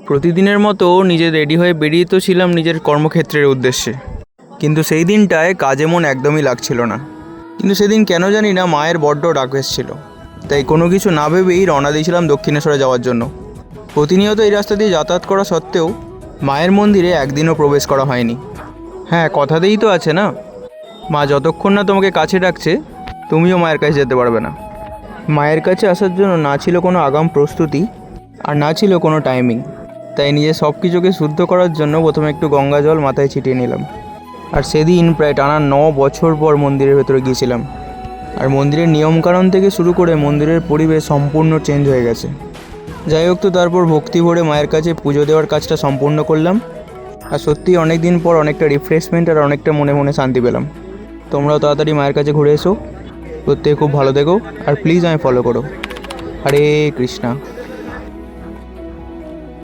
প্রতিদিনের মতো নিজে রেডি হয়ে বেরিয়ে তো ছিলাম নিজের কর্মক্ষেত্রের উদ্দেশ্যে, কিন্তু সেই দিনটায় কাজে মন একদমই লাগছিল না। কিন্তু সেদিন কেন জানি না মায়ের বড্ড ডাক এসেছিল, তাই কোনো কিছু না ভেবেই রওনা দিয়েছিলাম দক্ষিণেশ্বরে যাওয়ার জন্য। প্রতিনিয়ত এই রাস্তা দিয়ে যাতায়াত করা সত্ত্বেও মায়ের মন্দিরে একদিনও প্রবেশ করা হয়নি। হ্যাঁ, কথাতেই তো আছে না, মা যতক্ষণ না তোমাকে কাছে ডাকছে তুমিও মায়ের কাছে যেতে পারবে না। মায়ের কাছে আসার জন্য না ছিল কোনো আগাম প্রস্তুতি, আর না ছিল কোনো টাইমিং। তাই নিজে সব কিছুকে শুদ্ধ করার জন্য প্রথমে একটু গঙ্গা জল মাথায় ছিটিয়ে নিলাম। আর সেদিন প্রায় টানা 9 বছর পর মন্দিরের ভেতরে গিয়েছিলাম। আর মন্দিরের নিয়মকানুন থেকে শুরু করে মন্দিরের পরিবেশ সম্পূর্ণ চেঞ্জ হয়ে গেছে। যাই হোক, তো তারপর ভক্তি ভরে মায়ের কাছে পুজো দেওয়ার কাজটা সম্পূর্ণ করলাম। আর সত্যি অনেক দিন পর অনেকটা রিফ্রেশমেন্ট আর অনেকটা মনে মনে শান্তি পেলাম। তোমরাও তাড়াতাড়ি মায়ের কাছে ঘুরে এসো। প্রত্যেকে খুব ভালো থেকো, আর প্লিজ আমায় ফলো করো। হরে কৃষ্ণা।